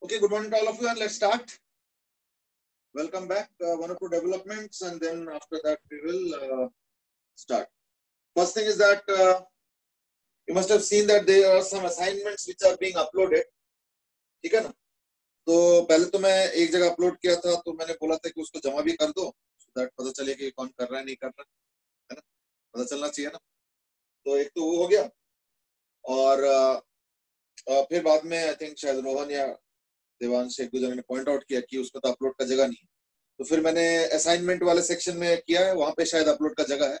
Okay, good morning to all of you, and let's start. Welcome back. One or two developments, and then after that we will start. First thing is that you must have seen that there are some assignments which are being uploaded. ठीक है ना? तो पहले तो मैं एक जगह upload किया था, तो मैंने बोला था कि उसको जमा भी कर दो, so that पता चले कि कौन कर रहा है नहीं कर रहा है ना, पता चलना चाहिए ना. तो एक तो वो हो गया, और फिर बाद में आई थिंक शायद रोहन या देवांश एक दो जन ने पॉइंट आउट किया कि उसको तो अपलोड का जगह नहीं है. तो फिर मैंने असाइनमेंट वाले सेक्शन में किया है, वहां पे शायद अपलोड का जगह है.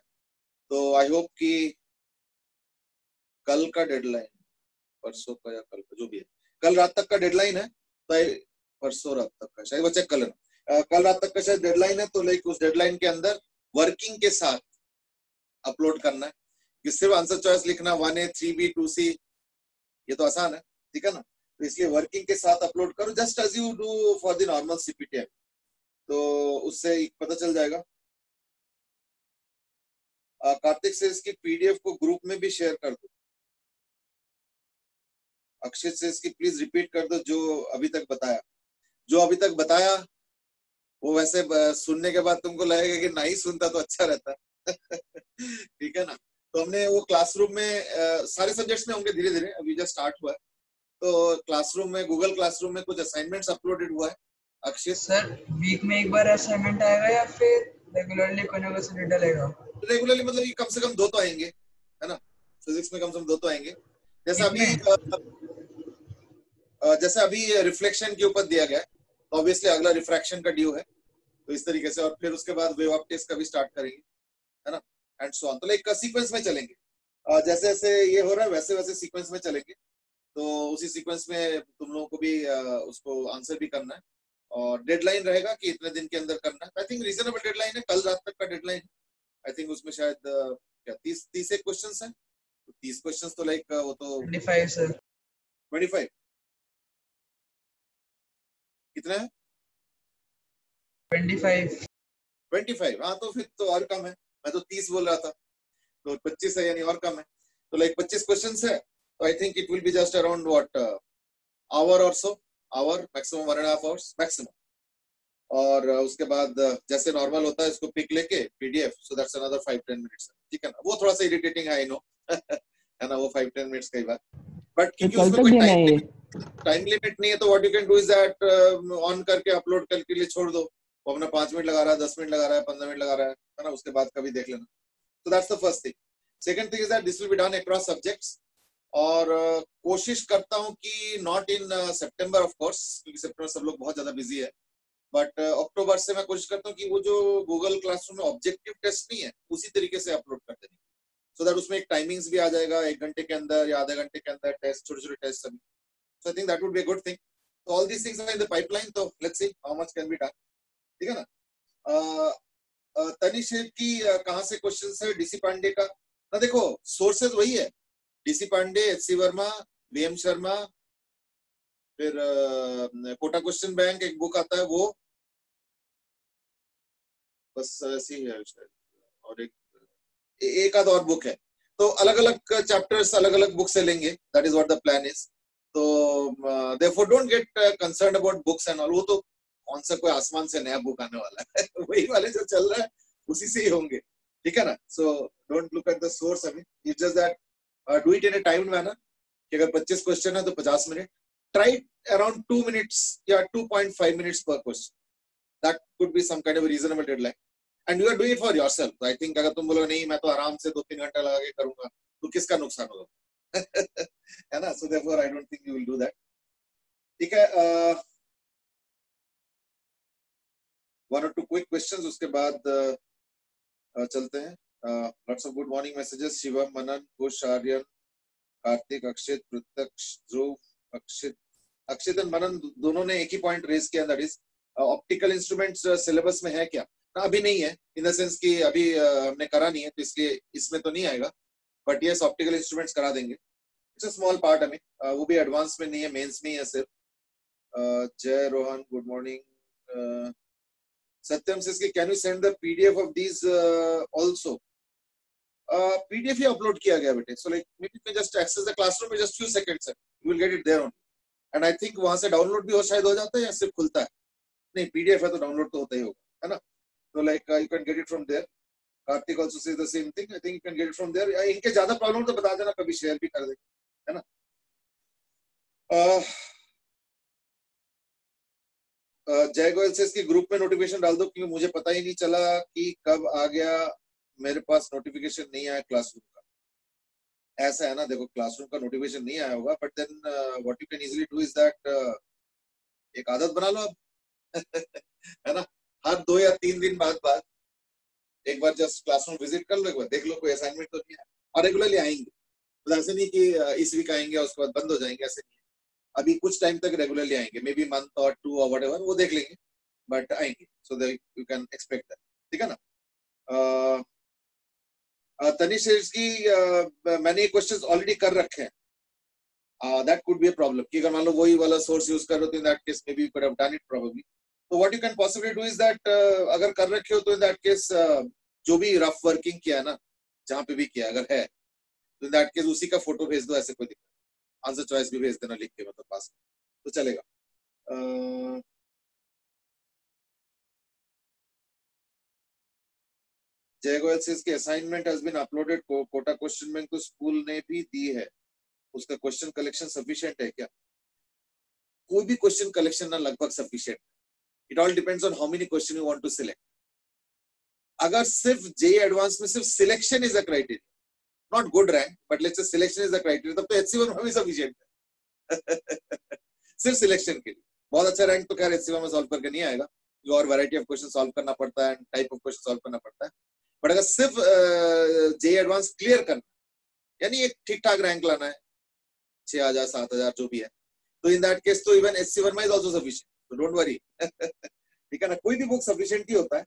तो आई होप कि कल का डेडलाइन, परसों का या कल का जो भी है, कल रात तक का डेडलाइन है. तो परसों रात तक का शायद, वो चेक कर लेना, कल रात तक का शायद डेडलाइन है. तो लाइक उस डेडलाइन के अंदर वर्किंग के साथ अपलोड करना है. कि सिर्फ आंसर चॉइस लिखना 1A 3B 2C ये तो आसान है, ठीक है ना. तो इसलिए वर्किंग के साथ अपलोड करो, just as you do for the normal CPTM. तो उससे पता चल जाएगा. कार्तिक से इसकी PDF को ग्रुप में भी शेयर कर दो. अक्षित से इसकी प्लीज रिपीट कर दो जो अभी तक बताया. वो वैसे सुनने के बाद तुमको लगेगा कि नहीं सुनता तो अच्छा रहता. ठीक है ना. तो हमने वो क्लासरूम में सारे सब्जेक्ट्स में होंगे धीरे धीरे, अभी जस्ट स्टार्ट हुआ है. तो क्लासरूम में, गूगल क्लासरूम में कुछ असाइनमेंट्स अपलोडेड हुआ है. अक्षित सर, वीक में एक बार असाइनमेंट आएगा या फिर रेगुलरली कोई ना कोई सब्जेक्ट डलेगा? रेगुलरली मतलब ये कम से कम 2 तो आएंगे, है ना. फिजिक्स में कम से कम 2 तो आएंगे. जैसे अभी रिफ्लेक्शन के ऊपर दिया गया है, तो ऑब्वियसली अगला रिफ्रैक्शन का ड्यू है. तो इस तरीके से, और फिर उसके बाद वेव ऑफ टेस्ट का भी स्टार्ट करेंगे, है ना, एंड सो ऑन. तो लाइक सीक्वेंस में चलेंगे. जैसे जैसे ये हो रहा है वैसे वैसे सीक्वेंस में चलेंगे. तो उसी सीक्वेंस में तुम लोगों को भी उसको आंसर भी करना है. और डेडलाइन रहेगा कि इतने दिन के अंदर करना है. आई थिंक रीजनेबल डेडलाइन है, कल रात तक का डेडलाइन है. आई थिंक उसमें शायद क्या 30 एक क्वेश्चंस हैं. तो 30 क्वेश्चंस तो लाइक वो तो 25 सर. 25 कितना है? 25. हाँ, तो फिर तो और कम है. मैं तो 30 बोल रहा था, तो 25 है, यानी और कम है. तो लाइक 25 क्वेश्चंस है. तो I think it will be just around what hour और सो, आवर मैक्सिमम 1.5 आवर्स मैक्सिमम. और उसके बाद जैसे नॉर्मल होता है इसको पिक लेके PDF, so that's another 5-10 minutes. ठीक है ना. वो थोड़ा सा इरिटेटिंग है, आई नो. है ना, वो 5-10 मिनट्स कई बार. बट क्योंकि उसमें कोई टाइम लिमिट नहीं है, तो what you can do is that on करके अपलोड करके लिए छोड़ दो. वो अपना 5 मिनट लगा रहा है, 10 मिनट लगा रहा है, 15 मिनट लगा रहा है ना. उसके बाद कभी देख लेना. So that's the first thing. Second thing is that this will be done across subjects. और कोशिश करता हूँ कि not in September of course, क्योंकि सितंबर सब लोग बहुत ज्यादा बिजी है. बट अक्टूबर से मैं कोशिश करता हूँ कि वो जो गूगल क्लासरूम में ऑब्जेक्टिव टेस्ट नहीं है उसी तरीके से अपलोड कर देंगे. सो दैट उसमें एक टाइमिंग्स भी आ जाएगा, 1 घंटे के अंदर या आधे घंटे के अंदर टेस्ट, छोटे छोटे टेस्ट सभी. So I think that would be a good thing. तो all these things are in the pipeline. तो let's see how much can be done. ठीक है ना. तनिष की कहाँ से क्वेश्चन है? DC पांडे का ना. देखो सोर्सेज वही है, DC Pandey, HC Verma, VM Sharma, फिर कोटा क्वेश्चन बैंक एक बुक आता है, वो बस ऐसी है शायद. और एक आध और बुक है. तो अलग अलग चैप्टर्स अलग अलग बुक से लेंगे. That is what the plan is. तो therefore don't get concerned about books and all. वो तो कौन सा कोई आसमान से नया बुक आने वाला है. वही वाले जो चल रहा है उसी से ही होंगे. ठीक है ना. So don't look at the source. अभी it's just that do it in a timed manner. कि अगर 25 क्वेश्चन है तो 50 मिनट. ट्राई अराउंड 2 मिनट्स या 2.5 मिनट्स पर question. That could be some kind of reasonable deadline. And you are doing it for yourself. I think अगर तुम बोलो नहीं मैं तो आराम से 2-3 घंटा लगा के करूंगा, तो किसका नुकसान होगा? है ना. So therefore I don't think you will do that. ठीक है. वन और टू क्विक क्वेश्चंस, उसके बाद चलते हैं. Lots of good morning messages. Shivam, Manan, Kush, Aryan, Kartik, Akshit, Pratyaksh, Dhruv, Akshit and Manan दोनों ने एक ही पॉइंट रेज किया. That is optical instruments syllabus में है क्या? अभी नहीं है, इन द सेंस कि अभी हमने करा नहीं है, तो इसलिए इसमें तो नहीं आएगा. बट यस, ऑप्टिकल इंस्ट्रूमेंट्स करा देंगे. It's a small part. हमें वो भी एडवांस में नहीं है, मेंस में ही है सिर्फ. जय रोहन, गुड मॉर्निंग. सत्यम says कि can you send the PDF of these also? PDF he upload किया गया बेटे. So like maybe you can just access the classroom in just few seconds. You will get it there only. And I think वहां से download भी हो शायद हो जाता है या सिर्फ खुलता है? नहीं, पीडीएफ है तो डाउनलोड तो होता ही होगा, है ना? तो like you can get it from there. Kartik also says the same thing. I think you can get it from there. इनके ज्यादा प्रॉब्लम तो बता देना, कभी शेयर भी कर देंगे, है ना? जय गोयल से इसकी ग्रुप में नोटिफिकेशन डाल दो, क्योंकि मुझे पता ही नहीं चला कि कब आ गया, मेरे पास नोटिफिकेशन नहीं आया क्लासरूम का. ऐसा है ना, देखो क्लासरूम का नोटिफिकेशन नहीं आया होगा, but then what you can easily do is that, एक आदत बना लो अब. है ना, हर 2 या 3 दिन बाद एक बार जस्ट क्लासरूम विजिट कर लो, एक बार देख लो कोई असाइनमेंट तो नहीं है. और रेगुलरली आएंगे, मतलब ऐसे नहीं कि इस वीक आएंगे और उसके बाद बंद हो जाएंगे, ऐसे नहीं. अभी कुछ टाइम तक रेगुलरली आएंगे, मे बी मंथ और 2 और व्हाटएवर, वो देख लेंगे, बट आएंगे. So that you can expect that. ठीक है ना? तनिष की मैंने ये क्वेश्चंस ऑलरेडी कर रखे हैं. That could be a problem कि अगर मान लो वही वाला सोर्स यूज कर रहे हो तो in that case may be you could have done it probably. तो what you can possibly do is that, अगर कर रखे हो तो इन दैट केस जो भी रफ वर्किंग किया है ना, जहां पे भी किया अगर है, तो इन दैट केस उसी का फोटो भेज दो. ऐसे कोई दिक्कत, आंसर चॉइस भी भेज देना लिख के, मतलब पास तो चलेगा. जय गोयल से इसकी assignment has been uploaded. Kota question bank तो स्कूल ने भी दी है, उसका क्वेश्चन कलेक्शन सफिशिएंट है क्या? कोई भी क्वेश्चन कलेक्शन ना लगभग sufficient. It all depends on how many question you want to select. अगर सिर्फ जेई एडवांस में सिर्फ selection is a criteria, not good rank, but let's say selection is a criteria, तब तो HC1 में भी सफिशिएंट है. सिर्फ सिलेक्शन के लिए बहुत अच्छा रैंक तो खैर HC1 में सॉल्व करके नहीं आएगा, और वैरायटी ऑफ क्वेश्चन सॉल्व करना पड़ता है, टाइप ऑफ क्वेश्चन सॉल्व करना पड़ता है. बट अगर सिर्फ जेई एडवांस क्लियर करना, यानी एक ठीक ठाक रैंक लाना है, 6000 7000 जो भी है, तो इन दैट केस तो इवन HC1 में is also sufficient. So don't worry. ठीक है ना, कोई भी बुक सफिशिएंट ही होता है,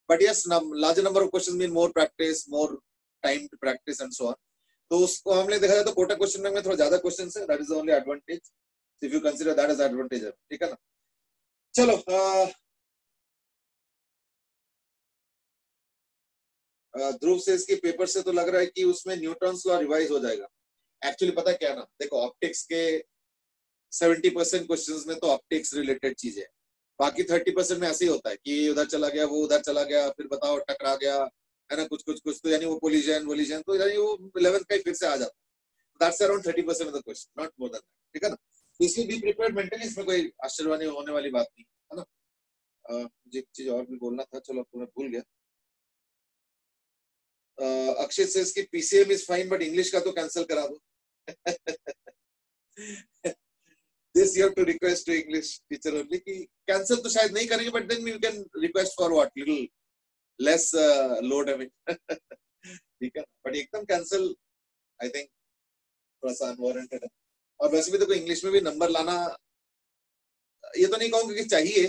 but yes larger number of questions mean more practice, more time to practice and so on. तो उसको हमने देखा जाए तो कोटा क्वेश्चन में थोड़ा ज्यादा क्वेश्चंस है, that is the only advantage. If you consider that as advantage. ठीक है ना? चलो, ध्रुव से इसके पेपर से तो लग रहा है कि उसमें न्यूटन्स लॉ रिवाइज हो जाएगा. एक्चुअली पता क्या है ना, देखो ऑप्टिक्स के 70% क्वेश्चंस में तो ऑप्टिक्स रिलेटेड चीजें है, बाकी 30% में ऐसे ही होता है कि उधर चला गया, वो उधर चला गया, फिर बताओ टकरा गया, है ना, कुछ कुछ कुछ तो यानी वो कोलिजन तो यानी वो 11th का ही फिर से आ जाता है. That's around 30% of the question, not more than that. ठीक है ना? इसलिए बी प्रिपेयर्ड मेंटली, इसमें कोई आश्चर्य होने वाली बात नहीं है ना. मुझे एक चीज और भी बोलना था, चलो मैं भूल गया. अक्षय से इसकी PCM is fine, but English का तो कैंसिल करा दो. This you have to request to English teacher only कि cancel तो शायद नहीं करेंगे, but then you can request for what little less load of it. ठीक है, but एकदम cancel I think थोड़ा सा unwarranted है. और वैसे भी देखो इंग्लिश में भी नंबर लाना, ये तो नहीं कहूंगा कि चाहिए,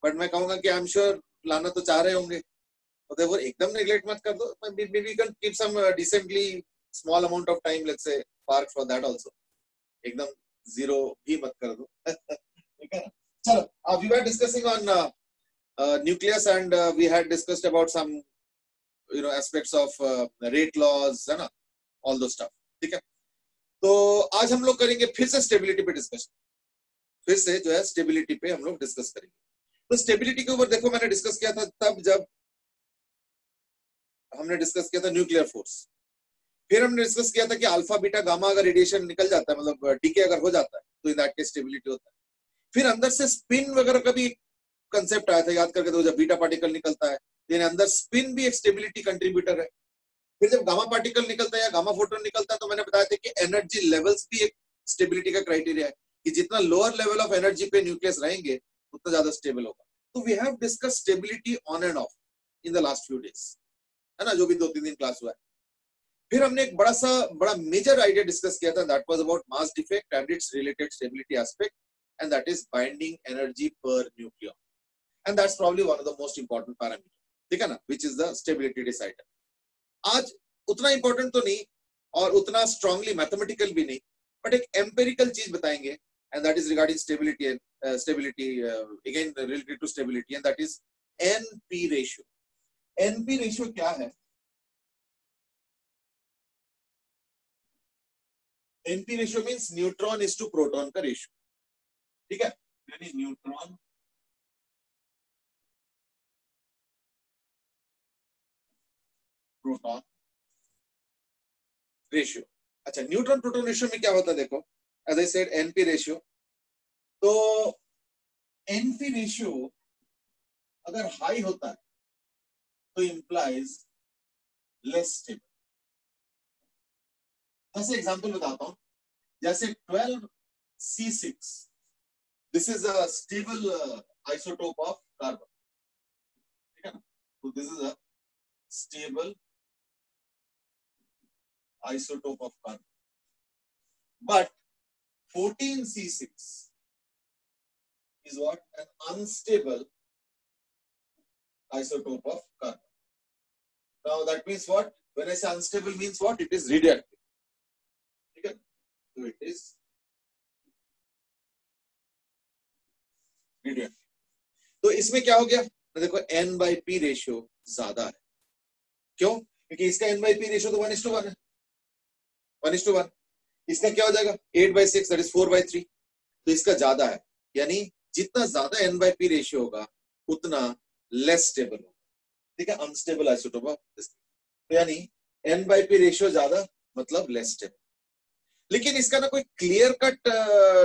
बट मैं कहूंगा कि आई एम श्योर लाना तो चाह रहे होंगे, तो देखो एकदम नेग्लेक्ट मत कर दो. maybe you can keep some decently small amount of time, let's say park for that also. एकदम जीरो भी मत कर दो. ठीक है ना? चलो, we were discussing on nucleus and we had discussed about some aspects of rate laws, है ना, all those stuff. ठीक है, तो आज हम लोग करेंगे फिर से स्टेबिलिटी पे डिस्कशन. फिर से जो है स्टेबिलिटी पे हम लोग डिस्कस करेंगे. तो स्टेबिलिटी के ऊपर देखो मैंने डिस्कस किया था तब जब हमने डिस्कस किया था न्यूक्लियर फोर्स. फिर हमने डिस्कस किया था कि अल्फा बीटा गामा अगर रेडिएशन निकल जाता है, मतलब डीके अगर हो जाता है, तो इन दैट केस स्टेबिलिटी होता है. फिर अंदर से स्पिन वगैरह का भी कंसेप्ट आया था, याद करके तो जब बीटा पार्टिकल निकलता है, यानी अंदर स्पिन भी एक स्टेबिलिटी कंट्रीब्यूटर है. फिर जब गामा पार्टिकल निकलता है या गामा फोटोन निकलता है, तो मैंने बताया था कि एनर्जी लेवल्स भी एक स्टेबिलिटी का क्राइटेरिया है, कि जितना लोअर लेवल ऑफ एनर्जी पे न्यूक्लियस रहेंगे उतना ज्यादा स्टेबल होगा. तो we have discuss stability on and off in the last few days, है ना, जो भी 2-3 दिन क्लास हुआ है. फिर हमने एक बड़ा मेजर आइडिया डिस्कस किया था, that was about mass defect and it's related stability aspect, and that is binding energy per nucleon, and that's probably one of the most important parameter. ठीक है ना, which is the stability decider. आज उतना important तो नहीं और उतना strongly mathematical भी नहीं, बट एक एम्पिरिकल चीज बताएंगे, and that is regarding stability again related to stability, and that is NP ratio. NP ratio क्या है? NP ratio means neutron is to proton का रेशियो. ठीक है, यानी न्यूट्रॉन प्रोटॉन रेशियो। अच्छा, न्यूट्रॉन प्रोटॉन रेशियो में क्या होता है, देखो as I said NP ratio. तो एनपी रेशियो अगर हाई होता है तो इंप्लाइज लेस स्टेबल। जैसे एग्जांपल बताता हूं, जैसे 12C6 this is a stable isotope of carbon, ठीक है ना, तो this is a stable isotope of carbon, but 14C6 is what, an unstable isotope of carbon. Now that means what, when I say unstable means what, it is radioactive, ठीक है, so it is radioactive। तो इसमें क्या हो गया, तो देखो N/P ratio ज्यादा है, क्यों, क्योंकि इसका N/P रेशियो तो 1:1 है, 1:1। इसका क्या हो जाएगा 8/6 दैट इज 4/3, तो इसका ज्यादा है, यानी जितना ज्यादा N/P रेशियो होगा उतना लेस स्टेबल होगा, ठीक है, अनस्टेबल आइसोटोप ऑफ दिस। तो यानी N/P रेशियो ज्यादा मतलब लेस स्टेबल। लेकिन इसका ना कोई क्लियर कट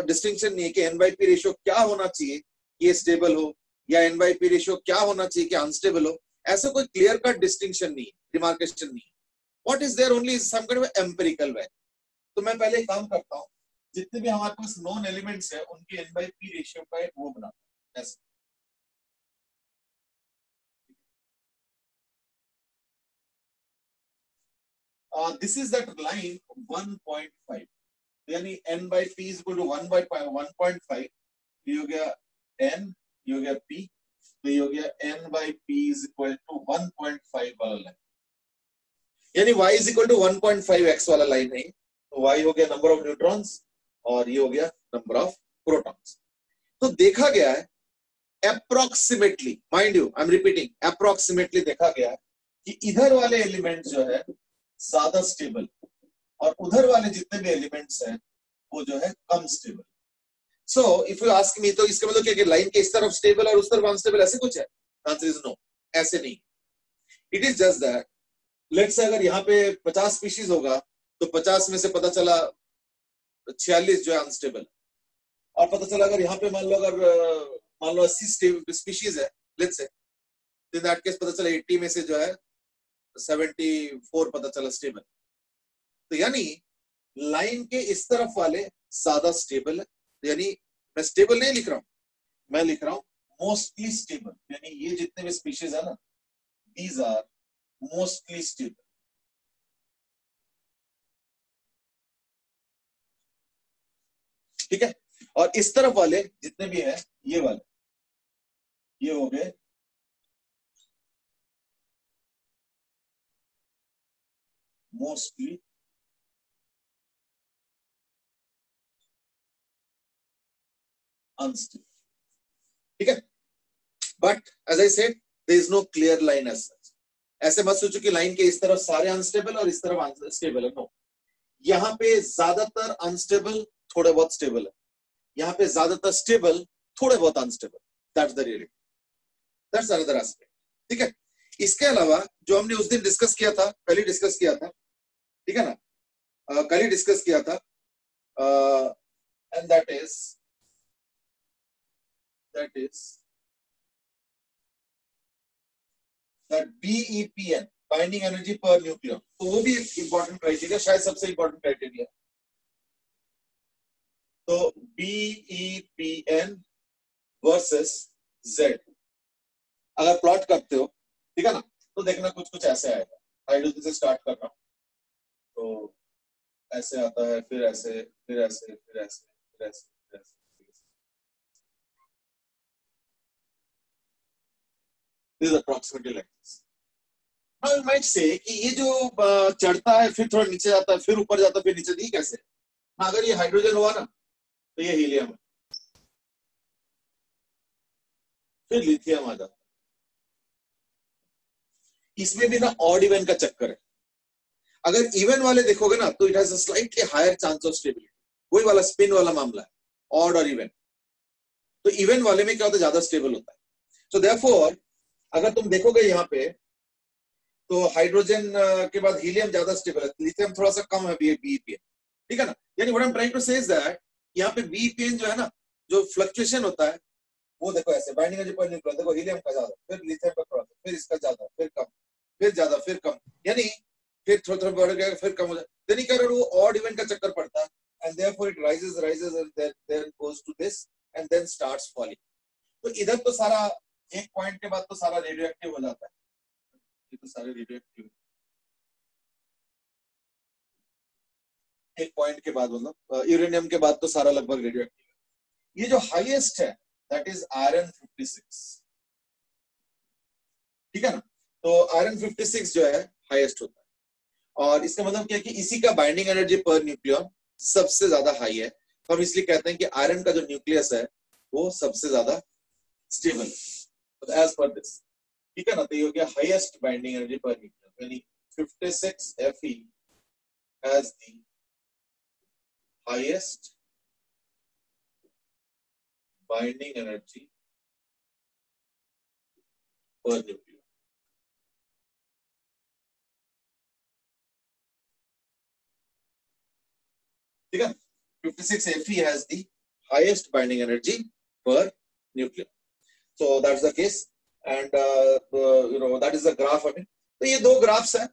डिस्टिंक्शन नहीं है कि N/P रेशियो क्या होना चाहिए कि ये स्टेबल हो, या N/P रेशियो क्या होना चाहिए कि अनस्टेबल हो। ऐसा कोई क्लियर कट डिस्टिंक्शन नहीं है, डिमार्केशन नहीं है। What is there only some kind of empirical value. तो मैं पहले एक काम करता हूं, जितने भी हमारे पास नॉन एलिमेंट्स है उनके N/P रेशियो का एक वो बनाता हूं ऐसे। दिस इज दैट लाइन 1.5, यानी N/P is equal to 1/1.5, ये हो गया N, ये हो गया P, तो ये हो गया N/P is equal to 1.5 वाला लाइन, यानी Y is equal to 1.5x वाला लाइन है। तो Y हो गया नंबर ऑफ न्यूट्रॉन्स और ये हो गया नंबर ऑफ प्रोटॉन्स। तो देखा गया है approximately, mind you I am repeating, approximately देखा गया है कि इधर वाले एलिमेंट जो है ज्यादा स्टेबल और उधर वाले जितने भी एलिमेंट्स हैं वो जो है कम stable. So if you ask me, तो इसका मतलब क्या लाइन के इस तरफ स्टेबल और उस तरफ अनस्टेबल ऐसे कुछ है? आंसर इज नो, ऐसे नहीं। It is just that let's say अगर यहाँ पे 50 स्पीशीज होगा तो 50 में से पता चला 46 जो है अनस्टेबल, और पता चला अगर यहाँ पे मान लो 80 स्पीशीज है लेट्स से, तो इन दैट केस पता चला 80 में से जो है 74 पता चला स्टेबल। तो यानी लाइन के इस तरफ वाले ज्यादा स्टेबल है, यानी मैं स्टेबल नहीं लिख रहा हूं, मैं लिख रहा हूं मोस्टली स्टेबल, यानी ये जितने भी स्पीशीज है ना दीज आर मोस्टली स्टेबल। ठीक है, और इस तरफ वाले जितने भी हैं ये वाले, ये हो गए मोस्टली अनस्टेबल। ठीक है, but as I said there is no clear line as such. ऐसे मत सोचो कि लाइन के इस तरफ सारे अनस्टेबल और इस तरफ स्टेबल है, नो। यहाँ पे ज्यादातर अनस्टेबल, थोड़े बहुत स्टेबल है, यहाँ पे ज्यादातर स्टेबल, थोड़े बहुत unstable. That's the reality, that's another aspect. ठीक है, इसके अलावा जो हमने उस दिन डिस्कस किया था, कल ही डिस्कस किया था, ठीक है ना, कल ही डिस्कस किया था, and that is that BEPN, binding energy per nucleon, तो वो भी एक इंपॉर्टेंट क्राइटेरिया, शायद सबसे इंपॉर्टेंट क्राइटेरिया। तो BEPN वर्सेस Z अगर प्लॉट करते हो, ठीक है ना, तो देखना कुछ कुछ ऐसे आएगा। हाइड्रोजन से स्टार्ट कर रहा हूं, तो ऐसे आता है, फिर ऐसे, फिर ऐसे, फिर ऐसे, फिर ऐसे, फिर ऐसे। This is approximately like this. Now you might say कि ये जो चढ़ता है फिर थोड़ा नीचे जाता है, फिर ऊपर जाता है, फिर नीचे, नहीं कैसे? अगर ये हाइड्रोजन हुआ ना तो ये हीलियम है, फिर लिथियम आ जाता है। इसमें भी ना ऑड इवन का चक्कर है। अगर इवन वाले देखोगे ना तो it has a slightly higher chance of stability, वही वाला स्पिन वाला मामला है, ऑड और इवन। तो इवन वाले में क्या होता है, ज्यादा स्टेबल होता है. सो देयरफॉर अगर तुम देखोगे यहाँ पे तो हाइड्रोजन के बाद हीलियम ज्यादा स्टेबल है, लिथियम थोड़ा सा कम है बीईपीएन. ठीक है ना. यानी what I am trying to say is that यहाँ पे बीईपीएन जो है ना, जो फ्लक्चुएशन होता है वो देखो ऐसे बाइंडिंग एनर्जी पर न्यूक्लियन, देखो हीलियम का ज्यादा, फिर लिथियम का थोड़ा, फिर इसका ज्यादा, फिर कम, फिर ज्यादा, फिर कम, यानी फिर थोड़ा थोड़ा बढ़ गया, फिर कम हो जाए. देन क्या वो ऑड इवन का चक्कर पड़ता है, and therefore it rises and then goes to this and then starts falling. तो इधर तो सारा एक पॉइंट के बाद तो सारा रेडियो एक्टिव हो जाता है. ये तो सारे रेडियो एक्टिव एक पॉइंट के बाद, मतलब यूरेनियम के बाद तो सारा लगभग रेडियो एक्टिव है. ये जो हाईएस्ट है दैट इज आयरन 56. ठीक है ना. तो आयरन 56 जो है हाईएस्ट होता है, और इसका मतलब क्या है कि इसी का बाइंडिंग एनर्जी पर न्यूक्लियन सबसे ज्यादा हाई है. तो हम इसलिए कहते हैं कि आयरन का जो न्यूक्लियस है वो सबसे ज्यादा स्टेबल है एज पर दिस. ठीक है ना. तो ये हो गया highest binding energy per nucleon, यानी 56 Fe as the highest binding energy per nucleon. ठीक है. 56 Fe has the highest binding energy per nucleon. So that's the case, and that is the graph. I mean, तो ये दो graphs हैं.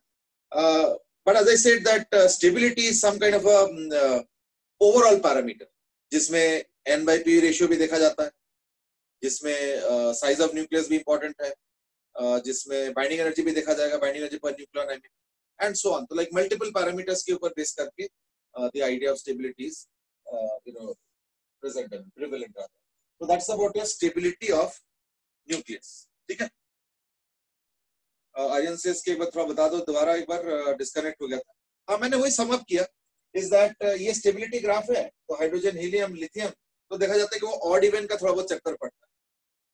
But as I said that stability is some kind of a overall parameter, जिसमें N/P ratio भी देखा जाता है, जिसमें साइज ऑफ न्यूक्लियस भी इंपॉर्टेंट है, जिसमें बाइंडिंग एनर्जी भी देखा जाएगा, binding energy per nucleon, I mean, and so on. तो लाइक मल्टीपल पैरामीटर्स के ऊपर बेस करके the idea of stability is present and prevalent रहता है. तो that's about your stability of nucleus. ठीक है. आर्यन से इसके एक बार थोड़ा बता दो, दोबारा एक बार डिस्कनेक्ट हो गया था. हाँ, मैंने वही सम अप किया इज दैट ये स्टेबिलिटी ग्राफ है. तो हाइड्रोजन, हीलियम, लिथियम, तो देखा जाता है कि वो ऑड इवन का थोड़ा बहुत चक्कर पड़ता है.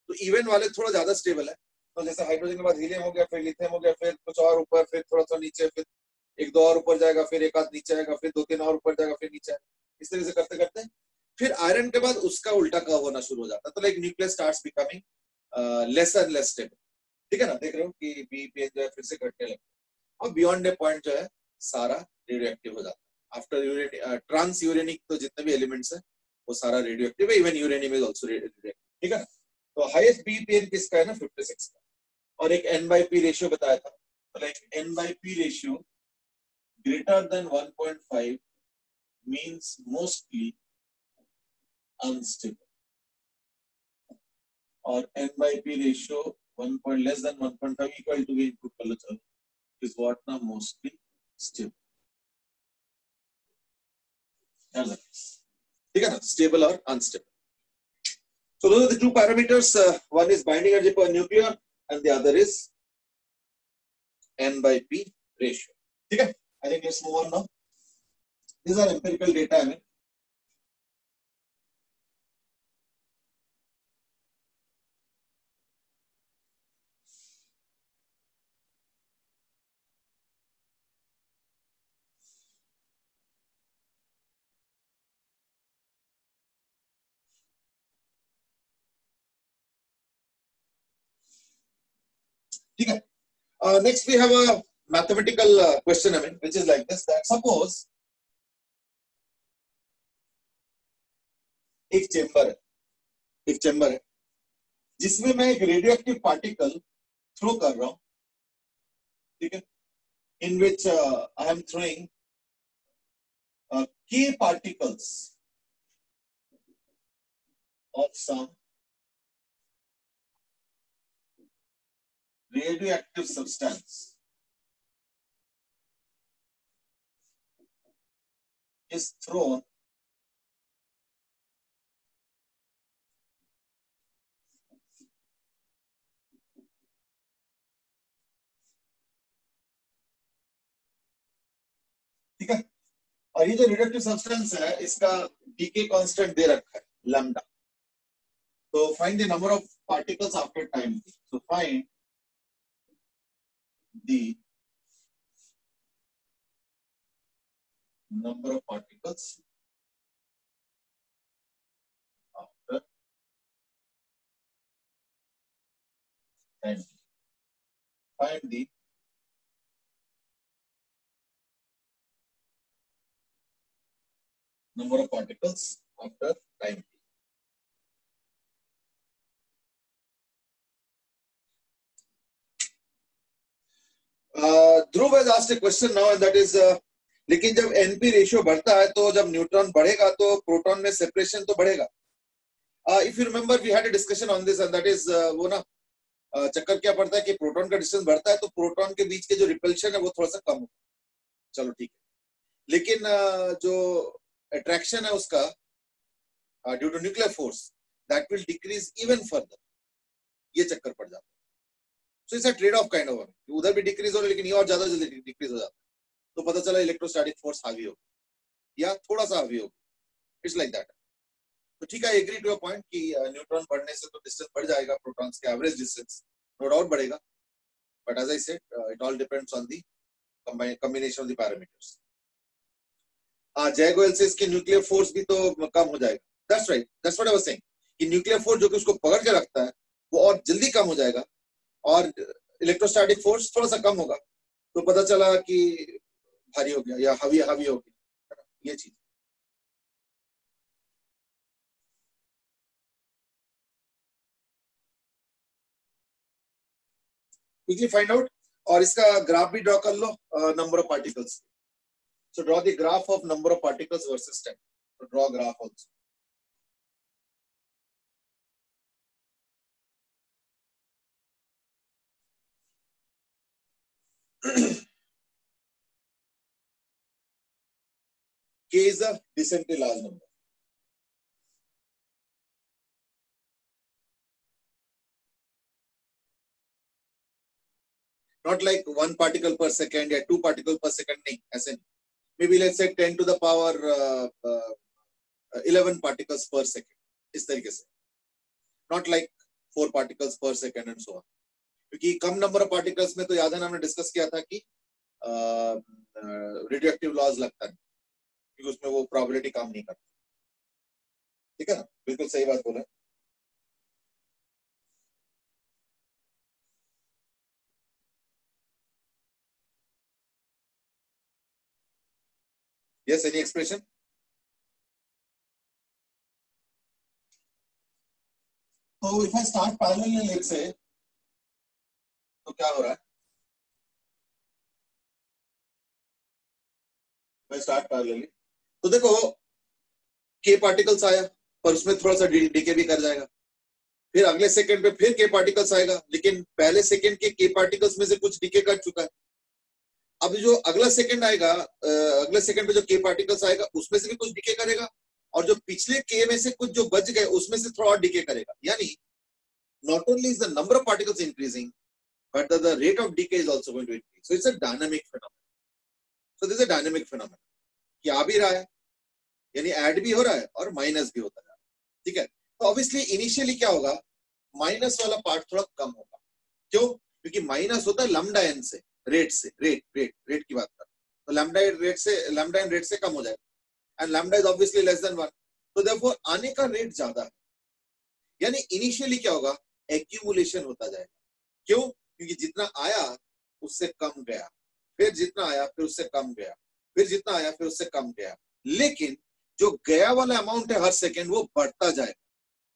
तो इवन वाले थोड़ा ज्यादा स्टेबल है. तो जैसे हाइड्रोजन के बाद हीलियम हो गया, फिर लिथियम हो गया, फिर कुछ और ऊपर, फिर थोड़ा सा नीचे, फिर एक दो और ऊपर जाएगा, फिर एक आध नीचे आएगा, फिर दो तीन और ऊपर जाएगा, फिर नीचे आएगा. इस तरह से करते करते फिर आयरन के बाद उसका उल्टा कर्व होना शुरू हो जाता है. तो like nucleus starts becoming less and less stable. ठीक है ना. देख रहे हो कि बीपीएन जो है फिर से घटने लगता है, और बियॉन्ड ए पॉइंट जो है सारा रेडियो एक्टिव हो जाता है. आफ्टर ट्रांस यूरेनिक तो जितने भी एलिमेंट्स है वो सारा रेडियो एक्टिव है. Even uranium is also radio active. ठीक है ना. तो हाईएस्ट बीपीएन किसका है ना, 56 का. और एक N/P रेशियो बताया था. तो like N/P ratio greater than 1.5 means mostly unstable, और N/P ratio 1. less than 1.5 equal to input कर लो चलो, is what now mostly stable. ठीक है ना. स्टेबल और unstable. So those are the two parameters. One is binding energy per nucleon and the other is N/P ratio. ठीक है. I think let's move on now. These are empirical data. I mean, ठीक है. Next we have a mathematical question, I mean, which is like this: that suppose एक chamber है जिसमें मैं एक radio active particle throw कर रहा हूं. ठीक है. In which I am throwing k particles of some radioactive substance is thrown ठीक है. और ये जो रेडियोएक्टिव सब्सटेंस है इसका डीके कांस्टेंट दे रखा है लैम्डा. तो find the number of particles after time. So find the number of particles after time t. Find the number of particles after time t. Dhruv has asked a question now, and that is, लेकिन जब NP ratio बढ़ता है तो जब neutron बढ़ेगा तो proton में separation तो बढ़ेगा. If you remember, we had a discussion on this, and that is वो ना चक्कर क्या पड़ता है कि प्रोटॉन का डिस्टेंस बढ़ता है तो प्रोटॉन के बीच के जो रिपल्शन है वो थोड़ा सा कम होता है. चलो ठीक है, लेकिन जो अट्रैक्शन है उसका due to nuclear force that will decrease even further. ये चक्कर पड़ जाता है. So it's a trade off kind of, उधर भी डिक्रीज हो रहा है लेकिन ये और ज्यादा जल्दी डिक्रीज हो जाता है. तो पता चला इलेक्ट्रोस्टैटिक फोर्स हावी हो या थोड़ा सा हावी हो. It's like that. तो ठीक है, I agree to a point कि न्यूट्रॉन बढ़ने से तो डिस्टेंस बढ़ जाएगा, प्रोटॉन्स के एवरेज डिस्टेंस नो डाउट बढ़ेगा, but as I said it all depends on the combination of the parameters. Jay Goyal से इसके न्यूक्लियर फोर्स भी तो कम हो जाएगा. That's right, that's what I was saying कि न्यूक्लियर फोर्स जो कि उसको पकड़ के रखता है वो और जल्दी कम हो जाएगा और इलेक्ट्रोस्टैटिक फोर्स थोड़ा सा कम होगा. तो पता चला कि भारी हो गया या हावी हावी हो गया, ये चीज. क्विकली फाइंड आउट, और इसका ग्राफ भी ड्रॉ कर लो number of particles. So draw the graph of number of particles versus time. So draw graph also. K is a decently large number. Not like 1 particle per second या 2 particle per second, नहीं, ऐसे नहीं. Maybe let's say 10 to the power 11 particles per second, इस तरीके से. Not like 4 particles per second and so on. क्योंकि कम number of particles में तो याद है ना, हमने डिस्कस किया था कि रेडियोएक्टिव लॉज लगता है क्योंकि उसमें वो प्रोबेबिलिटी काम नहीं करती. ठीक है ना, बिल्कुल सही बात बोला. Yes, any expression? So if I start parallelly, let's say, तो क्या हो रहा है? मैं स्टार्ट पैरेलली, तो देखो के पार्टिकल्स आया पर उसमें थोड़ा सा डीके भी कर जाएगा. फिर अगले सेकंड पे फिर के पार्टिकल्स आएगा, लेकिन पहले सेकंड के पार्टिकल्स में से कुछ डीके कर चुका है. अब जो अगला सेकंड आएगा, अगले सेकंड पे जो के पार्टिकल्स आएगा उसमें से भी कुछ डीके करेगा, और जो पिछले के में से कुछ जो बच गए उसमें से थोड़ा और डीके करेगा. यानी not only is the number of particles increasing, but the rate of decay is also going to increase. So it's a dynamic phenomenon. So this is a dynamic phenomenon कि आ भी रहा है, यानी ऐड भी हो रहा है और माइनस भी होता है. ठीक है, तो ऑब्वियसली इनिशियली क्या होगा, माइनस वाला पार्ट थोड़ा कम होगा. क्यों? क्योंकि माइनस होता है लैम्डा एन से, रेट से, रेट की बात कर, तो लैम्डा एन रेट से कम हो जाएगा, and lambda is obviously less than 1. तो देयरफॉर आने का रेट ज्यादा है. यानी इनिशियली क्या होगा, एक्यूमुलेशन होता जाएगा. क्यों? क्योंकि जितना आया उससे कम गया, फिर जितना आया फिर उससे कम गया, फिर जितना आया फिर उससे कम गया. लेकिन जो गया वाला अमाउंट है हर सेकंड वो बढ़ता जाएगा.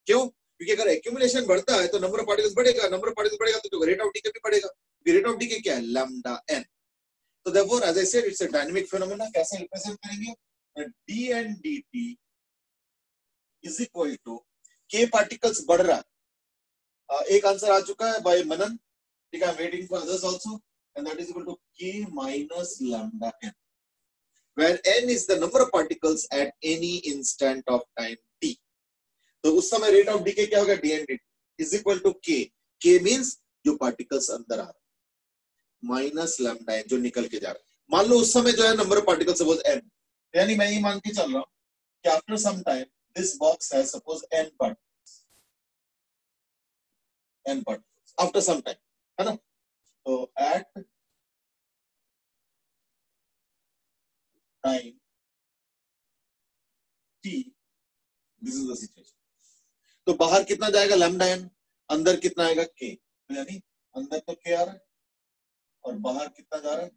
क्यों? क्योंकि अगर एक्यूमुलेशन बढ़ता है तो नंबर ऑफ पार्टिकल्स बढ़ेगा, नंबर ऑफ पार्टिकल्स बढ़ेगा तो रेट ऑफ डीके भी बढ़ेगा. रेट ऑफ डीके क्या है, लैम्डा एन. तो therefore as I said it's a dynamic phenomena. कैसे रिप्रेजेंट करेंगे, D N D T is equal to K particles बढ़ रहा है. एक आंसर आ चुका है बाय मनन. ठीक है, waiting for others also, and that is equal to K minus lambda N, where n is the number of particles at any instant of time t. तो उस समय रेट ऑफ डीके क्या होगा, dn/dt is equal to k. k means जो particles अंदर आ रहे हैं minus lambda N जो निकल के जा रहा है. मान लो उस समय जो है number of particles suppose n, यानी मैं ये मान के चल रहा हूं कि after some time this box has suppose n particles after some time, है ना. तो at time t this is the situation. तो बाहर कितना जाएगा लैम्डा एन, अंदर कितना आएगा के, यानी अंदर तो के आ रहा है और बाहर कितना जा रहा है,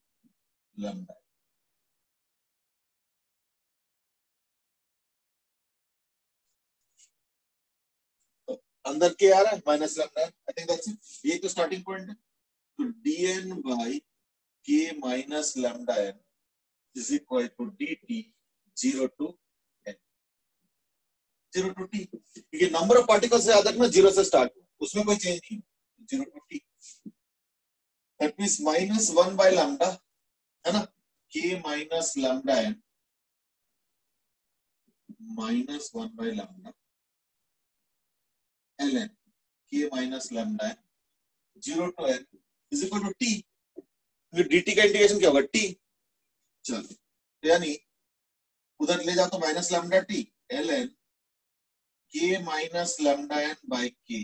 लैम्डा। तो अंदर के आ रहा है minus lambda, I think that's it. ये तो स्टार्टिंग पॉइंट है। तो dn by K minus lambda n is equal to dt 0 to n, 0 to t, क्योंकि नंबर ऑफ पार्टिकल्स से याद रखना 0 से स्टार्ट हुआ, उसमें कोई चेंज नहीं, 0 to t। That means minus 1 by lambda, है ना, k minus lambda n minus 1 by lambda ln k minus lambda n 0 to n is equal to t। dt का इंटीग्रेशन क्या होगा, t। चलो यानी उधर ले जाओ तो minus lambda t ln k minus lambda n by k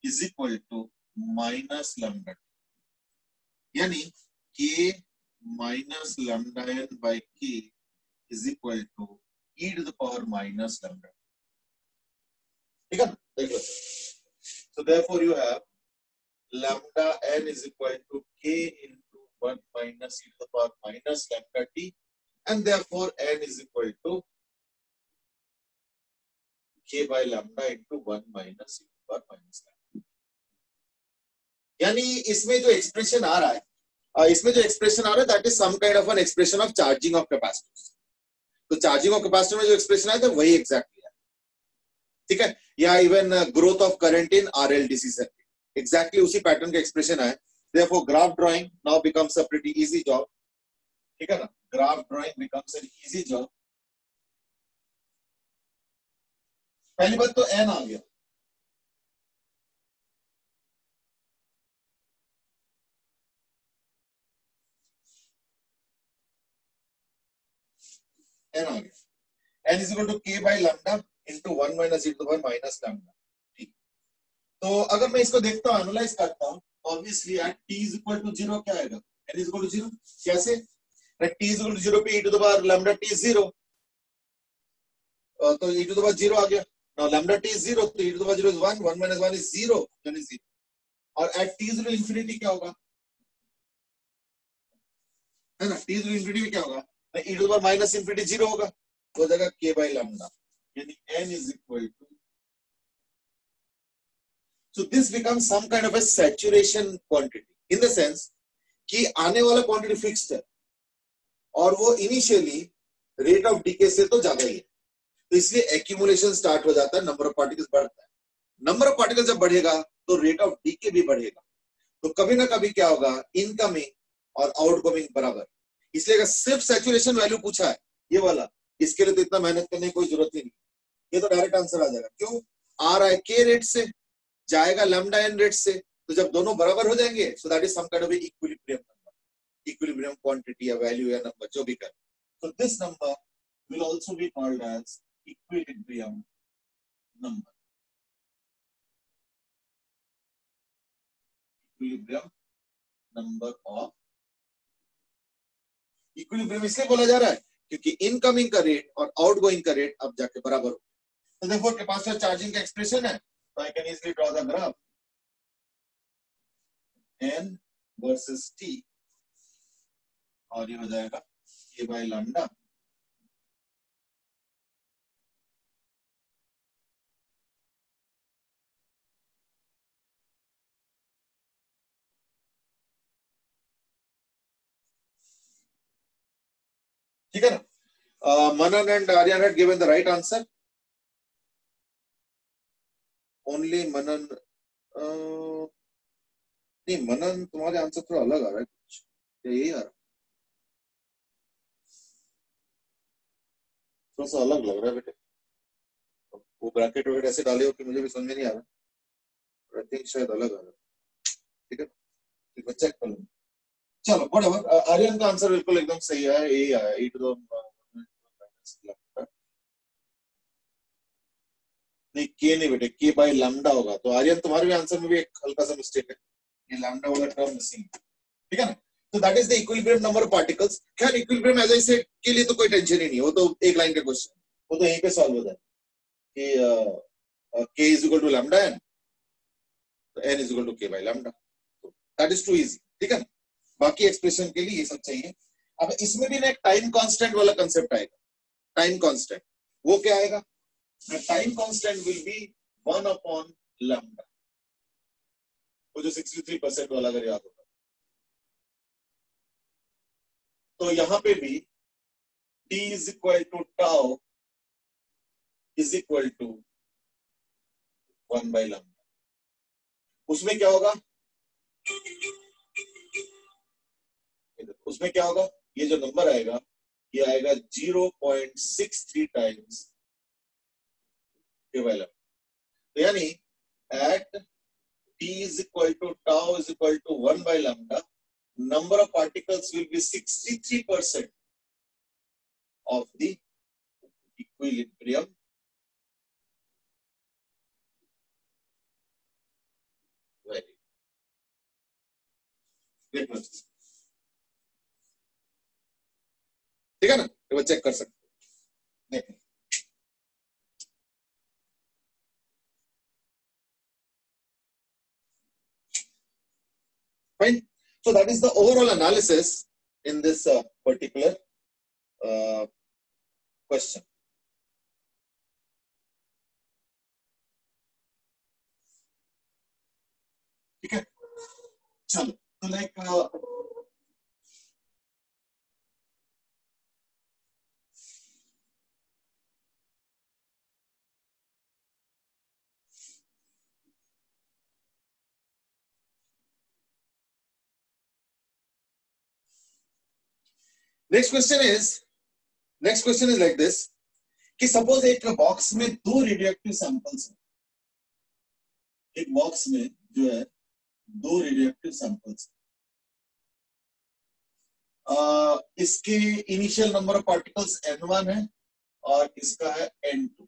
is equal to minus lambda t, यानी k minus lambda n by k is equal to e to the power minus lambda. ठीक है, देख लो। So therefore you have lambda n is equal to k into 1 minus e to the power minus lambda t, and therefore n is equal to k by lambda into 1 minus e to the power minus lambda। यानी इसमें जो expression आ रहा है, that is some kind of an expression of charging of capacitor. तो charging of capacitor में जो expression आया था वही एग्जैक्टली है, ठीक है। या even growth of current in RLDC circuit, exactly उसी पैटर्न का एक्सप्रेशन है। Therefore, graph drawing now becomes a pretty easy job, ठीक है ना। Graph drawing becomes an easy job। पहली बात तो n आ गया, n आ गया, n is equal to k by lambda into 1 minus e to the power minus lambda। ठीक, तो अगर मैं इसको देखता हूँ, एनालाइज करता हूँ, obviously at t is equal to 0 क्या आएगा, n is equal to 0। कैसे, eight t is equal to 0 पे e to the power lambda t is 0, तो e to the power 0 आ गया। now lambda t is 0, तो e to the power 0 is 1, 1 minus 1 is 0, यानी 0। और eight t is equal to infinity क्या होगा, है ना, t is equal to infinity क्या होगा, e to the power minus infinity 0 होगा, तो हो जाएगा k by lambda, यानी n is equal to, so this becomes some kind of a saturation quantity in the sense कि आने वाला क्वांटिटी फिक्स्ड है और वो इनिशियली रेट ऑफ डीके से तो ज्यादा ही है, तो इसलिए एक्यूमुलेशन स्टार्ट हो जाता है, नंबर ऑफ पार्टिकल्स बढ़ता है। नंबर ऑफ पार्टिकल्स जब बढ़ेगा तो रेट ऑफ डीके भी बढ़ेगा, तो कभी ना कभी क्या होगा, इनकमिंग और आउटगोइंग बराबर। इसलिए अगर सिर्फ सैचुरेशन वैल्यू पूछा है ये वाला, इसके लिए तो इतना मेहनत करने की कोई जरूरत ही नहीं, ये तो डायरेक्ट आंसर आ जाएगा। क्यों, आ रहा है के रेट से, जाएगा लैम्डा एन रेट से, तो जब दोनों बराबर हो जाएंगे, so that is some kind of equilibrium number, equilibrium quantity या वैल्यू या नंबर जो भी कर। So this number will also be called as equilibrium number, equilibrium number of, equilibrium इसलिए बोला जा रहा है क्योंकि इनकमिंग का रेट और आउटगोइंग का रेट अब जाके बराबर हो। तो देखो कैपेसिटर चार्जिंग का एक्सप्रेशन है, तो I can easily draw the graph n versus t, और ये हो जाएगा k by lambda ठीक है ना। Manan and Aryan had given the right answer. Only Manan, नहीं मनन तुम्हारे आंसर थोड़ा अलग आ रहा है कुछ, यही आ रहा, थोड़ा सा अलग लग रहा है बेटे। वो ब्रैकेट वगैरह ऐसे डाले हो कि मुझे भी समझ में नहीं आ रहा, आई थिंक शायद अलग आ रहा है। ठीक है, ठीक है, चेक कर लो। चलो व्हाटएवर, आर्यन का आंसर बिल्कुल एकदम सही है, यही आया, e to the minus lambda, नहीं के नहीं बेटे, के बाय लैम्डा होगा। तो आर्यन तुम्हारे भी आंसर में भी एक हल्का सा मिस्टेक है, ये लैम्डा वाला टर्म मिसिंग, ठीक है ना। तो that is the equilibrium number of particles. खैर इक्विलिब्रियम एज आई सेड के लिए तो कोई टेंशन ही नहीं, वो तो एक लाइन का क्वेश्चन, वो तो यहीं पे सॉल्व हो जाए कि k is equal to lambda n तो n is equal to k by lambda, that is too easy, ठीक है। बाकी एक्सप्रेशन के लिए ये सब चाहिए। अब इसमें भी ना एक टाइम कांस्टेंट वाला कंसेप्ट आएगा, टाइम कांस्टेंट, वो क्या आएगा? The time constant will be 1 upon lambda, वो जो 63% वाला अगर याद होगा, तो यहां पे भी t is equal to tau is equal to 1 by lambda. उसमें क्या होगा, उसमें क्या होगा, ये जो नंबर आएगा ये आएगा 0.63 टाइम्स के बाय लैम्डा। तो यानी eight t is equal to tau is equal to 1 by lambda, number of particles will be 63% of the equilibrium value. ठीक है ना, तो वो चेक कर सकते हैं। Fine. So that is the overall analysis in this particular question. ठीक है, चलो तो like next question is like this कि सपोज एक बॉक्स में 2 रेडियोएक्टिव सैंपल्स हैं, एक बॉक्स में जो है 2 रेडियोएक्टिव सैंपल्स, इसके initial number of particles n1 है और इसका है n2,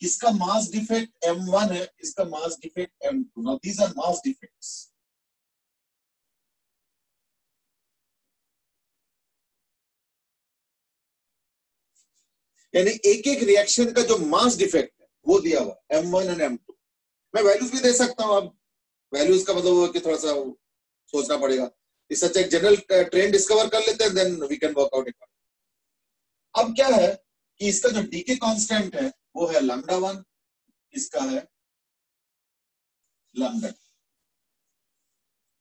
इसका मास डिफेक्ट m1 है, इसका mass defect m2। Now these are mass defects, यानी एक एक रिएक्शन का जो मास डिफेक्ट है वो दिया हुआ m1 एंड m2। मैं वैल्यूज भी दे सकता हूं, अब वैल्यूज का मतलब कि थोड़ा सा सोचना पड़ेगा, इस सच एक जनरल ट्रेंड डिस्कवर कर लेते हैं, then we can work out it. अब क्या है कि इसका जो डीके कांस्टेंट है वो है लैम्डा 1, इसका है लैम्डा,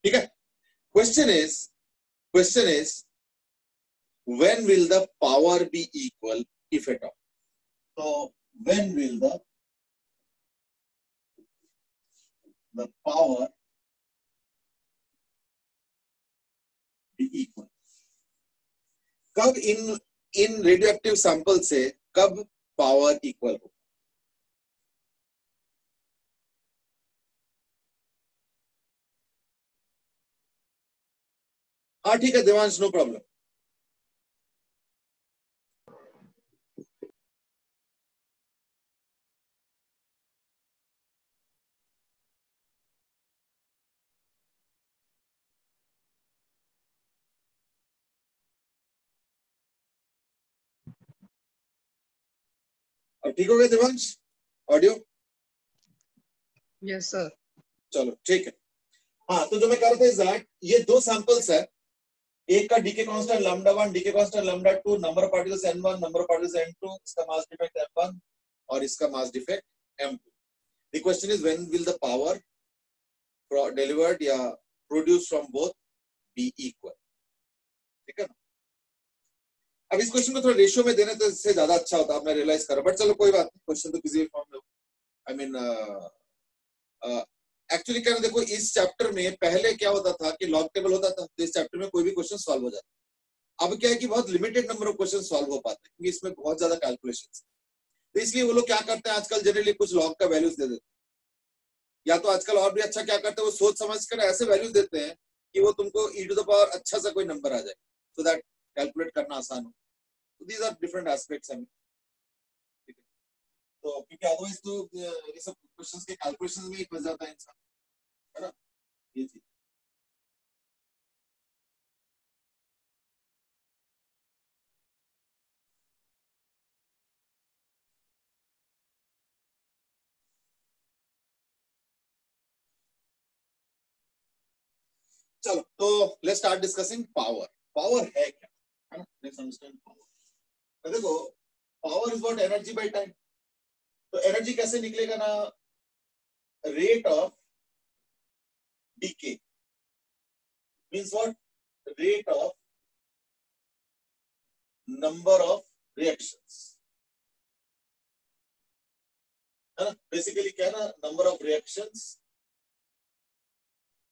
ठीक है। Question is when will the power be equal if at all. तो when will the power be equal, कब इन रेडियोएक्टिव सैंपल से कब पावर इक्वल हो? हाँ ठीक है देवांश, नो प्रॉब्लम। अब ठीक हो गया देवांश, ऑडियो? Yes sir. चलो ठीक है। हाँ तो जो मैं कह रहा था इस दैट ये 2 सैंपल्स है, एक का decay constant lambda 1, decay constant lambda 2, number of particles n1, number of particles n2, इसका मास डिफेक्ट m1 और इसका mass defect m2। The question is when will the power delivered या produce from both be equal, ठीक है ना। अब इस question को थोड़ा रेशियो में देने तो इससे ज्यादा अच्छा होता, मैं रियलाइज कर रहा, बट चलो कोई बात नहीं, क्वेश्चन तो किसी भी फॉर्म में, आई मीन एक्चुअली क्या देखो, इस चैप्टर में पहले क्या होता था कि लॉग टेबल होता था, तो इस चैप्टर में कोई भी क्वेश्चन सॉल्व हो जाता। अब क्या है कि बहुत limited number of question solve हो पाते हैं क्योंकि इसमें बहुत ज्यादा कैलकुलेशंस, तो इसलिए वो लोग क्या करते हैं आजकल जनरली कुछ लॉग का वैल्यूज दे देते हैं, या तो आजकल और भी अच्छा क्या करते हैं वो सोच समझ कर ऐसे वैल्यूज देते हैं कि वो तुमको e टू द पावर अच्छा सा कोई नंबर आ जाए, सो दैट कैलकुलेट करना आसान हो। तो दीज आर डिफरेंट एस्पेक्ट्स हैं, ठीक है। तो क्योंकि अदरवाइज तो ये सब क्वेश्चंस के कैलकुलेशंस में ही फंस जाता है इंसान, है ना, ये चीज। चलो तो let's start discussing power. Power है क्या, है ना? Let's understand power. देखो, power is what energy by time. तो एनर्जी कैसे निकलेगा ना, rate of decay means what, rate of number of reactions, है ना? बेसिकली क्या है ना, number of reactions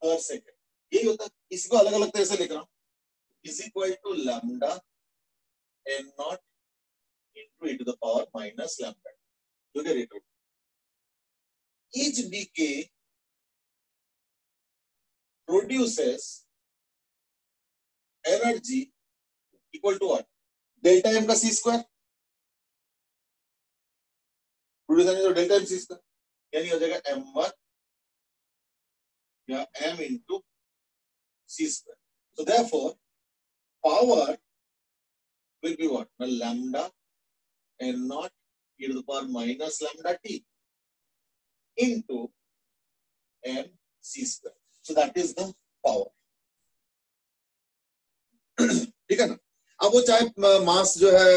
per second, यही होता है. इसको अलग अलग तरह से लिख रहा हूं, is equal to lambda N naught into e to the power minus lambda. You get it? Each decay produces energy equal to what? Delta m का c square. Produce energy तो delta m c square. यानी हो जाएगा m1 या m into c square. So therefore, power will be what? Well, lambda n naught e to the power minus lambda t into m c square. So that is the power. ठीक है ना? अब वो चाहे मास जो है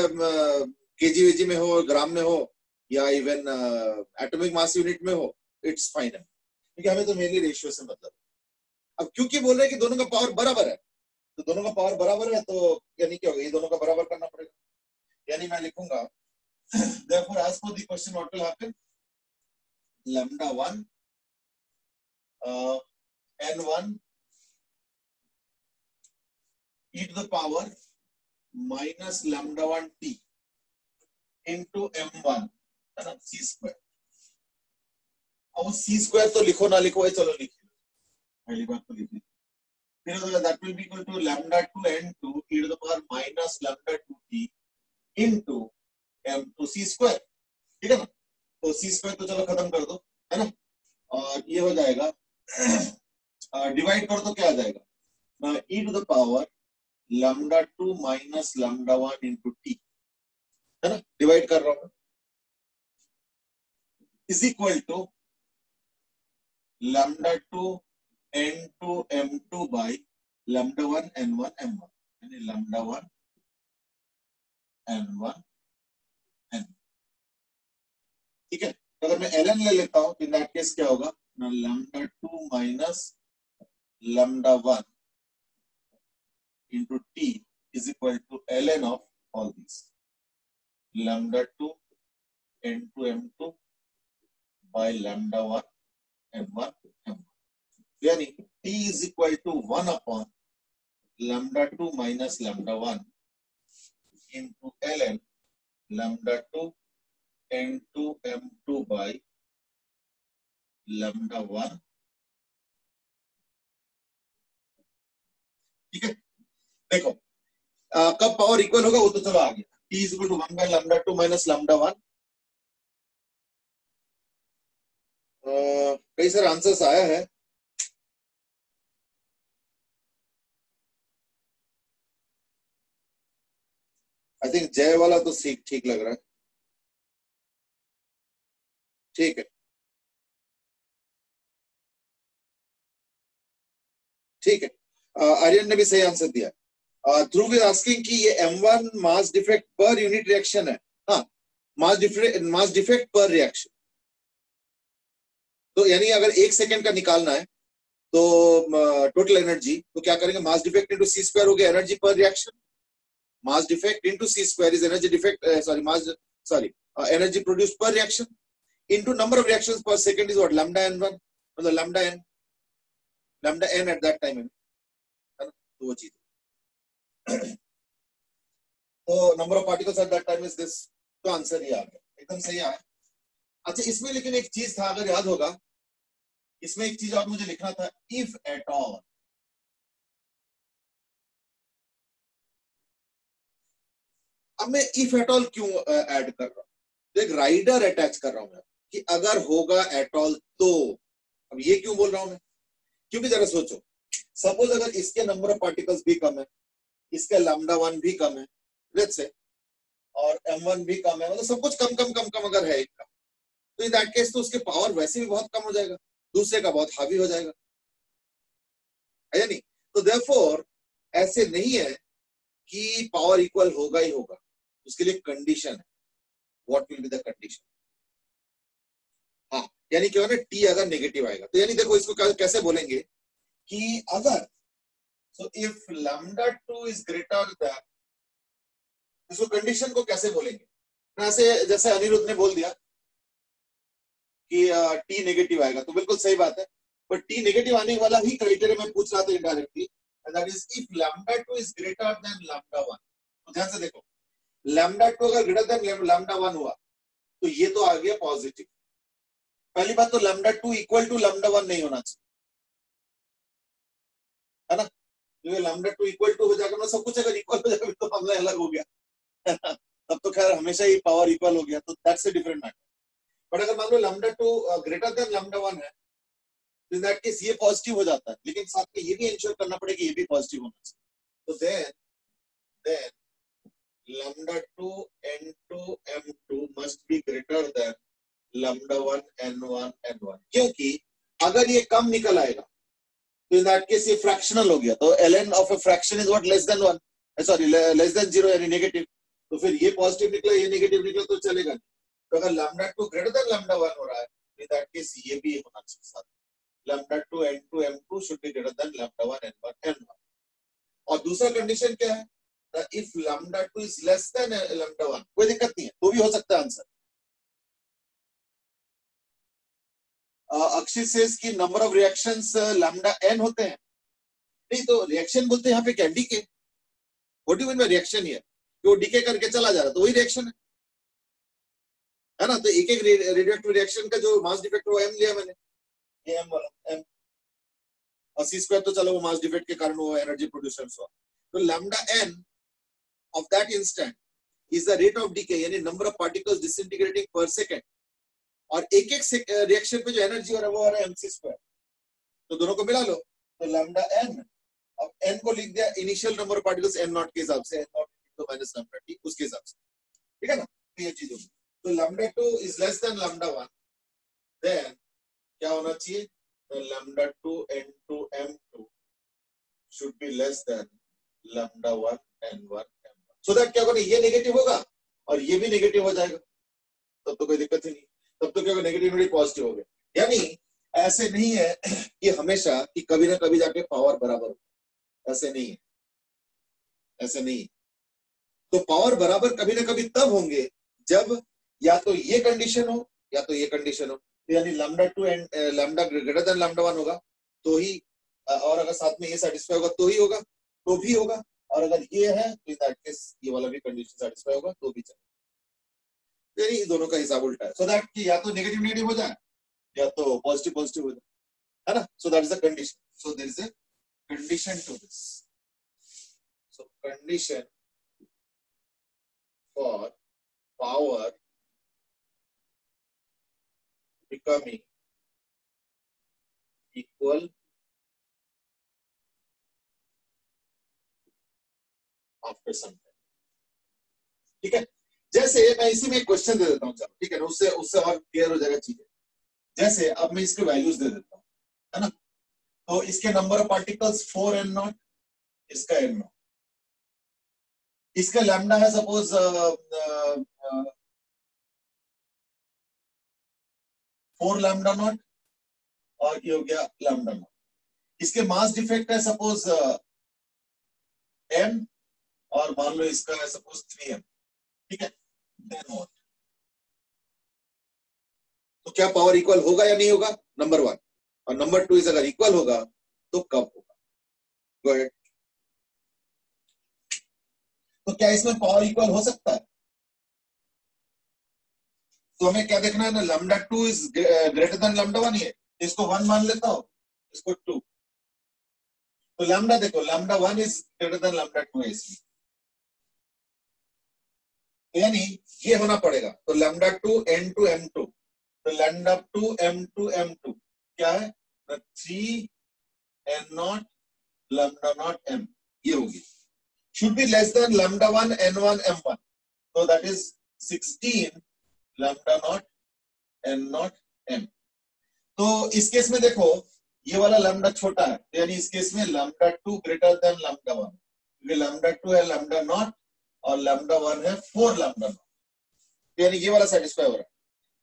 KG veggie में हो, ग्राम में हो, या इवन एटॉमिक मास यूनिट में हो, इट्स फाइन है, क्योंकि हमें तो मेनली रेशियो से मतलब. अब क्योंकि बोल रहे हैं कि दोनों का पावर बराबर है, तो दोनों का पावर बराबर है तो यानी क्या होगा, ये दोनों का बराबर करना पड़ेगा. यानी मैं लिखूंगा therefore as per the question what will happen, lambda 1 n1 e to the power minus lambda 1 t into m1 है ना, c square. अब c square तो लिखो ना लिखो, चलो लिखिए, पहली बात तो लिखिए. फिर that will be equal to lambda 2 n2 e to the power minus lambda 2 t into m2 c square. ठीक है ना? तो c square तो चलो खत्म कर दो, है ना? और ये हो जाएगा, डिवाइड कर दो, क्या आ जाएगा, e to the power lambda 2 minus lambda 1 into t, है ना? डिवाइड कर रहा हूं, is equal to lambda 2 n2 m2 by lambda 1 n1 m1, यानी lambda 1 n1 n. ठीक है? तो अगर मैं ln ले लेता हूं, इन दैट केस क्या होगा ना, lambda 2 minus lambda 1 into t is equal to ln of all these, lambda 2 n2 m2 by lambda 1 n1 m1. यानी t is equal to 1 upon lambda 2 minus lambda 1 into ln lambda 2 n2 m2 by lambda 1. ठीक है? देखो कब power equal होगा वो तो चलो आ गया, t is equal to 1 by lambda 2 minus lambda 1. कई सारे आंसर्स आया है. आई थिंक जय वाला तो ठीक लग रहा है. ठीक है, ठीक है. आर्यन ने भी सही आंसर दिया. ध्रुव इज आस्किंग कि ये m1 mass defect per unit reaction है. हाँ, मास डिफेक्ट पर रिएक्शन. तो यानी अगर 1 सेकेंड का निकालना है तो टोटल एनर्जी, तो क्या करेंगे, mass defect into c square हो गया energy per reaction. Mass defect into c square is energy defect, energy produced per reaction into number of reactions per second is what, lambda n1, मतलब lambda n at that time, है ना? तो वो चीज, तो number of particles at that time is this. तो answer ये आ गया, एकदम सही आया. अच्छा, इसमें लेकिन एक चीज था, अगर याद होगा, इसमें एक चीज और मुझे लिखना था, इफ एट ऑल. अब मैं इफ एट ऑल क्यों ऐड कर रहा हूं, तो एक राइडर अटैच कर रहा हूं मैं कि अगर होगा एट ऑल तो. अब ये क्यों बोल रहा हूं मैं, क्योंकि जरा सोचो, सपोज अगर इसके नंबर ऑफ पार्टिकल्स भी कम है, इसका लैम्डा 1 भी कम है, लेट्स से, और m1 भी कम है, मतलब सब कुछ कम अगर है एक का, तो इन दैट केस तो उसके पावर वैसे भी बहुत कम हो जाएगा, दूसरे का बहुत हावी हो जाएगा, है या नहीं? तो देयरफॉर ऐसे नहीं है कि पावर इक्वल होगा ही होगा, उसके लिए कंडीशन है. What will be the condition? हाँ, यानी क्या ना, टी अगर नेगेटिव आएगा तो यानी देखो इसको कैसे बोलेंगे कि अगर so if lambda 2 is greater than, इसको कंडीशन को कैसे बोलेंगे? ऐसे जैसे अनिरुद्ध ने बोल दिया कि टी नेगेटिव आएगा, तो बिल्कुल सही बात है, पर टी नेगेटिव आने वाला ही क्राइटेरिया मैं पूछ रहा था indirectly, and that is if lambda 2 is greater than lambda 1. तो ध्यान से देखो, लैम्डा 2 अगर ग्रेटर देन लैम्डा 1 हुआ तो ये तो आ गया पॉजिटिव. पहली बात तो लैम्डा 2 इक्वल टू लैम्डा 1 नहीं होना चाहिए, है ना? तो लैम्डा 2 इक्वल टू हो जाएगा ना, सब कुछ अगर इक्वल हो जाएगा तो मामला अलग हो गया. तब तो खैर हमेशा ही पावर इक्वल हो गया, तो that's a different matter. But अगर मान लो लैम्डा 2 ग्रेटर देन लैम्डा 1 है, तो इन दैट केस ये पॉजिटिव हो जाता है, लेकिन साथ में ये भी इंश्योर करना पड़ेगा कि ये भी पॉजिटिव होना चाहिए. तो then lambda 2 n2 m2 must be greater than lambda 1 n1 n1, क्योंकि अगर ये कम निकल आएगा तो इन दैट केस ये फ्रैक्शनल हो गया, तो ln of a fraction is what, less than 1, sorry less than 0 यानी नेगेटिव. तो फिर ये पॉजिटिव निकला, ये नेगेटिव निकला, तो चलेगा नहीं. तो अगर lambda 2 ग्रेटर देन lambda 1 हो रहा है, इन दैट केस ये भी होना चाहिए साथ. lambda 2 n2 m2 should be greater than lambda 1 n1 n1. और दूसरा कंडीशन क्या है? If lambda 2 is less than lambda 1, कोई दिक्कत नहीं है, तो भी हो सकता है आंसर. अक्षित सेज की number of reactions lambda n होते हैं. नहीं तो रिएक्शन बोलते हैं यहाँ पे क्या, decay. What do you mean by reaction here? वो डीके करके चला जा रहा तो वही रिएक्शन है ना? तो एक एक रेडियोएक्टिव रिएक्शन का जो मास डिफेक्ट वो m लिया मैंने, ये m वाला m, और c स्क्वायर तो चलो वो मास डिफेक्ट के कारण वो एनर्जी प्रोड्यूस हुआ. तो lambda n of that instant is the rate of decay, यानी number of particles disintegrating per second, और एक एक रिएक्शन पे जो एनर्जी हो रहा है वो हो रहा है mc स्क्वायर. तो दोनों को मिला लो, तो lambda n, अब n को लिख दिया initial number of particles n not के हिसाब से, n नॉट तो माइनस lambda t उसके हिसाब से, ठीक है ना? तो ये चीज होगी. तो lambda 2 is less than lambda 1, then क्या होना चाहिए? तो lambda 2 n2 m2 should be less than lambda 1 n1 m1, so that क्या होगा, ये नेगेटिव होगा और ये भी नेगेटिव हो जाएगा, तब तो कोई दिक्कत ही नहीं. तब तो क्या होगा, नेगेटिव नेगेटिव पॉजिटिव हो गया. यानी ऐसे नहीं है कि हमेशा कि कभी ना कभी जाके पावर बराबर हो, ऐसे नहीं है, ऐसे नहीं. तो पावर बराबर कभी ना कभी तब होंगे जब या तो ये कंडीशन हो या तो ये कंडीशन हो. यानी lambda 2 and lambda greater than lambda 1 होगा तो ही, और अगर साथ में ये सेटिस्फाई होगा तो ही होगा, तो भी होगा, और अगर ये है तो इन दैट केस ये वाला भी कंडीशन सेटिस्फाई होगा तो भी चलेगा. यानी दोनों का हिसाब उल्टा है, सो दैट कि या तो नेगेटिव नेगेटिव हो जाए या तो पॉजिटिव पॉजिटिव हो जाए, है ना? So that is the condition. So there is a condition to this. So condition for power becoming equal after some time. ठीक है, जैसे मैं इसी में एक क्वेश्चन दे देता हूँ, चलो ठीक है ना, उससे और क्लियर हो जाएगा चीजें. जैसे अब मैं इसके वैल्यूज दे देता हूँ, है ना? तो इसके number of particles 4 n not, इसका n नॉट, इसका लैम्डा है सपोज 4 लैम्डा नॉट, और ये हो गया लैम्डा नॉट. इसके मास डिफेक्ट है सपोज m, और मान लो इसका है सपोज 3m, ठीक है? तो क्या पावर इक्वल होगा या नहीं होगा, नंबर 1, और नंबर 2 इज अगर इक्वल होगा तो कब होगा? Go ahead. तो क्या इसमें पावर इक्वल हो सकता है? तो हमें क्या देखना है ना, lambda 2 is greater than lambda 1 है, इसको 1 मान लेता हूं, इसको 2. तो lambda देखो, lambda 1 is greater than lambda 2 है इसमें, यानी ये होना पड़ेगा. तो lambda 2 n2 m2, तो lambda 2 m2 m2 क्या है, 3 n not lambda not m, ये होगी. should be less than lambda 1 n1 m1, so that is 16 lambda not n not m. तो इस केस में देखो ये वाला लैम्डा छोटा है, यानी इस केस में लैम्डा 2 ग्रेटर देन लैम्डा 1, क्योंकि लैम्डा 2 है लैम्डा नॉट और लैम्डा 1 है 4 लैम्डा नॉट, यानी ये वाला सेटिस्फाई हो रहा है।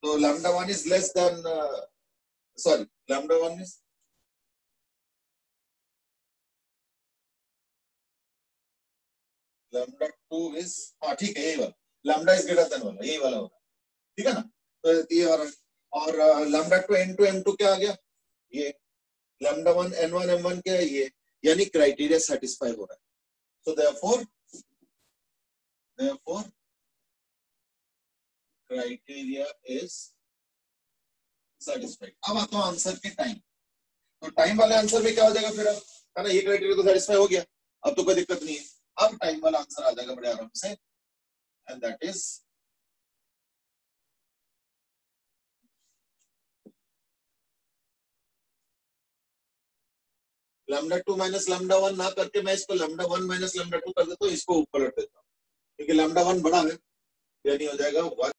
तो lambda 1 is less than sorry lambda 1 is lambda 2 is, हाँ ठीक है, यही वाला लैम्डा इज ग्रेटर देन वाला, यही वाला होगा, ठीक है ना। तो ये आ रहा है। और लैम्डा 2 n2 m2 क्या आ गया, ये लैम्डा 1 n1 m1 क्या है, ये, यानी क्राइटेरिया सेटिस्फाई हो रहा है। So therefore criteria is satisfied. अब आता हूं आंसर के टाइम। तो टाइम वाले आंसर में क्या हो जाएगा फिर, अब है ना, ये क्राइटेरिया तो सेटिस्फाई हो गया, अब तो कोई दिक्कत नहीं है। अब टाइम वाला आंसर आ जाएगा बड़े आराम से, and that is lambda 2 minus lambda 1 ना करके मैं इसको लैम्डा 1 माइनस लैम्डा 2 कर देता हूँ, इसको ऊपर रख देता हूँ, क्योंकि लैम्डा 1 बड़ा है, यानी हो जाएगा 1